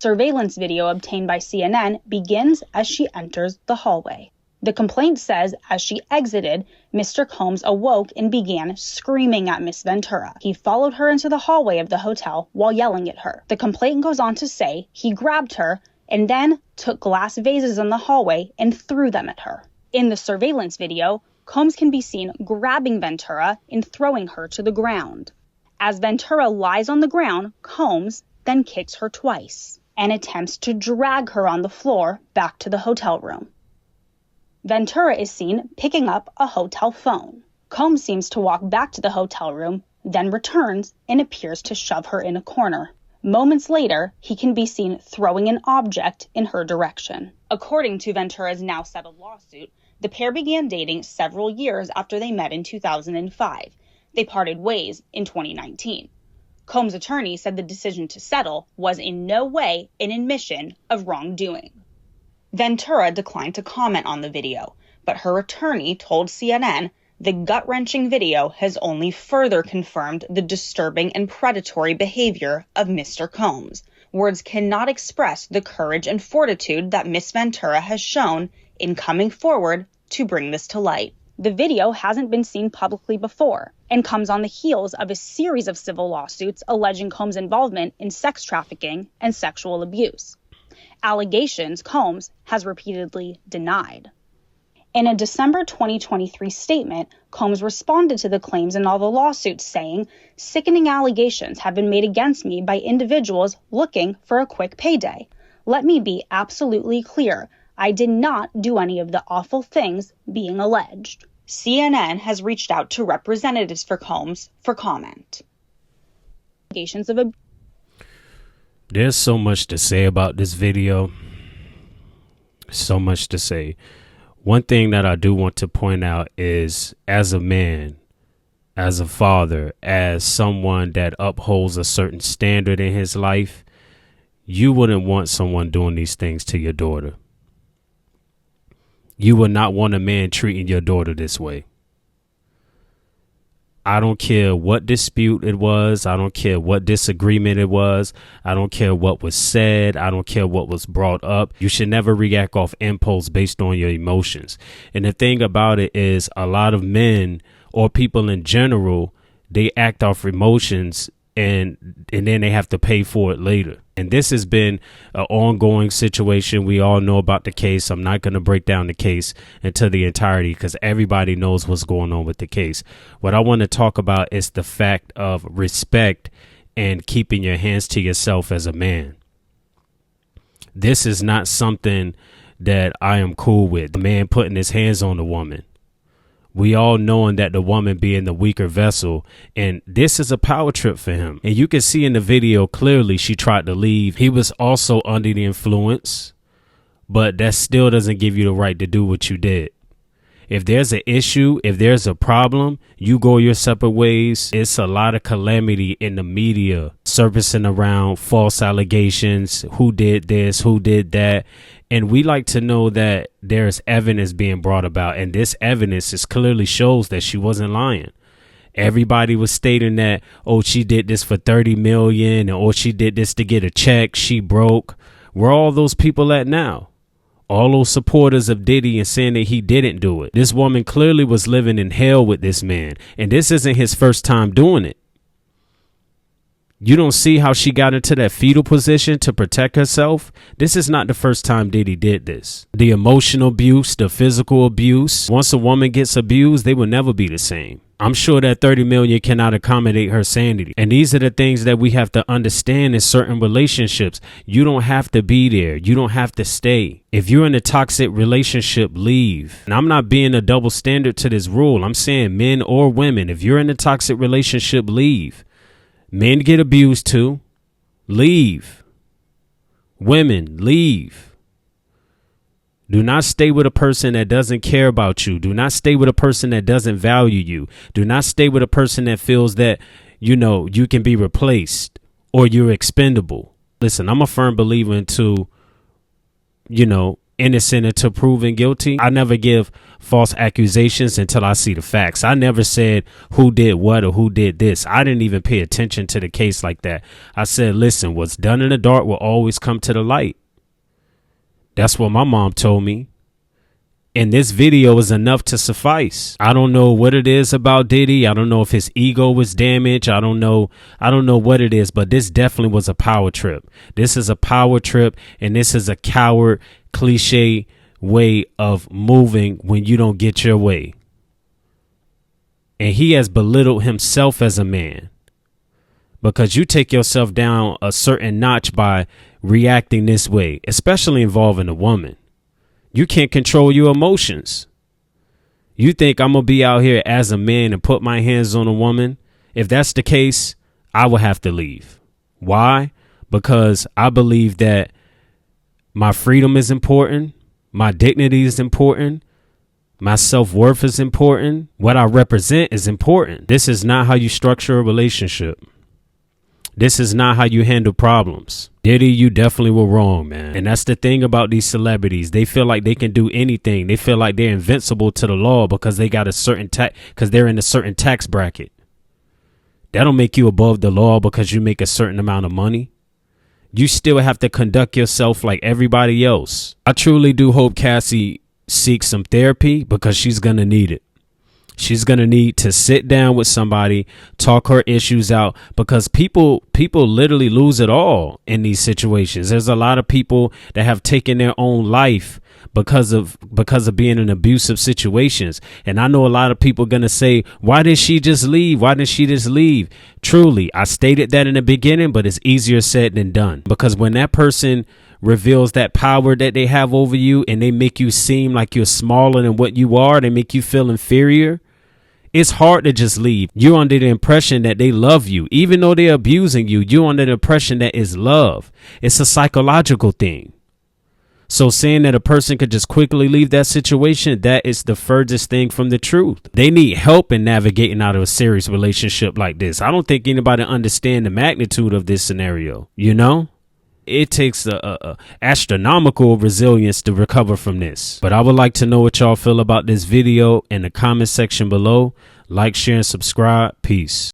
Surveillance video obtained by CNN begins as she enters the hallway. The complaint says as she exited, Mr. Combs awoke and began screaming at Miss Ventura. He followed her into the hallway of the hotel while yelling at her. The complaint goes on to say he grabbed her and then took glass vases in the hallway and threw them at her. In the surveillance video, Combs can be seen grabbing Ventura and throwing her to the ground. As Ventura lies on the ground, Combs then kicks her twice and attempts to drag her on the floor back to the hotel room. Ventura is seen picking up a hotel phone. Combs seems to walk back to the hotel room, then returns and appears to shove her in a corner. Moments later, he can be seen throwing an object in her direction. According to Ventura's now settled lawsuit, the pair began dating several years after they met in 2005. They parted ways in 2019. Combs' attorney said the decision to settle was in no way an admission of wrongdoing. Ventura declined to comment on the video, but her attorney told CNN the gut-wrenching video has only further confirmed the disturbing and predatory behavior of Mr. Combs. Words cannot express the courage and fortitude that Miss Ventura has shown in coming forward to bring this to light. The video hasn't been seen publicly before and comes on the heels of a series of civil lawsuits alleging Combs' involvement in sex trafficking and sexual abuse. Allegations Combs has repeatedly denied. In a December 2023 statement, Combs responded to the claims in all the lawsuits, saying, "Sickening allegations have been made against me by individuals looking for a quick payday. Let me be absolutely clear. I did not do any of the awful things being alleged." CNN has reached out to representatives for Combs for comment. Allegations of abuse. There's so much to say about this video. So much to say. One thing that I do want to point out is, as a man, as a father, as someone that upholds a certain standard in his life, you wouldn't want someone doing these things to your daughter. You would not want a man treating your daughter this way. I don't care what dispute it was. I don't care what disagreement it was. I don't care what was said. I don't care what was brought up. You should never react off impulse based on your emotions. And the thing about it is, a lot of men or people in general, they act off emotions and then they have to pay for it later. And this has been an ongoing situation. We all know about the case. I'm not going to break down the case into the entirety because everybody knows what's going on with the case. What I want to talk about is the fact of respect and keeping your hands to yourself as a man. This is not something that I am cool with. The man putting his hands on the woman. We all knowing that the woman being the weaker vessel, and this is a power trip for him. And you can see in the video clearly she tried to leave. He was also under the influence, but that still doesn't give you the right to do what you did. If there's an issue, if there's a problem, you go your separate ways. It's a lot of calamity in the media surfacing around false allegations. Who did this? Who did that? And we like to know that there's evidence being brought about. And this evidence is clearly shows that she wasn't lying. Everybody was stating that, oh, she did this for 30 million, or she did this to get a check. She broke. Where are all those people at now? All those supporters of Diddy and saying that he didn't do it. This woman clearly was living in hell with this man. And this isn't his first time doing it. You don't see how she got into that fetal position to protect herself? This is not the first time Diddy did this. The emotional abuse, the physical abuse. Once a woman gets abused, they will never be the same. I'm sure that 30 million cannot accommodate her sanity. And these are the things that we have to understand in certain relationships. You don't have to be there. You don't have to stay. If you're in a toxic relationship, leave. And I'm not being a double standard to this rule. I'm saying men or women, if you're in a toxic relationship, leave. Men get abused too. Leave. Women, leave. Do not stay with a person that doesn't care about you. Do not stay with a person that doesn't value you. Do not stay with a person that feels that, you know, you can be replaced or you're expendable. Listen, I'm a firm believer into, you know, innocent until proven guilty. I never give false accusations until I see the facts. I never said who did what or who did this. I didn't even pay attention to the case like that. I said, listen, what's done in the dark will always come to the light. That's what my mom told me. And this video is enough to suffice. I don't know what it is about Diddy. I don't know if his ego was damaged. I don't know what it is, but this definitely was a power trip. This is a power trip, and this is a coward, cliche way of moving when you don't get your way. And he has belittled himself as a man, because you take yourself down a certain notch by reacting this way, especially involving a woman. You can't control your emotions. You think I'm going to be out here as a man and put my hands on a woman? If that's the case, I will have to leave. Why? Because I believe that my freedom is important. My dignity is important. My self-worth is important. What I represent is important. This is not how you structure a relationship. This is not how you handle problems. Diddy, you definitely were wrong, man. And that's the thing about these celebrities. They feel like they can do anything. They feel like they're invincible to the law because they got a certain because they're in a certain tax bracket. That don't make you above the law because you make a certain amount of money. You still have to conduct yourself like everybody else. I truly do hope Cassie seeks some therapy, because she's going to need it. She's going to need to sit down with somebody, talk her issues out, because people literally lose it all in these situations. There's a lot of people that have taken their own life because of being in abusive situations. And I know a lot of people are going to say, why didn't she just leave? Why didn't she just leave? Truly, I stated that in the beginning, but it's easier said than done, because when that person reveals that power that they have over you and they make you seem like you're smaller than what you are, they make you feel inferior, it's hard to just leave. You're under the impression that they love you. Even though they're abusing you, you're under the impression that it's love. It's a psychological thing. So saying that a person could just quickly leave that situation, that is the furthest thing from the truth. They need help in navigating out of a serious relationship like this. I don't think anybody understands the magnitude of this scenario, you know? It takes a astronomical resilience to recover from this. But I would like to know what y'all feel about this video in the comment section below. Like, share, and subscribe. Peace.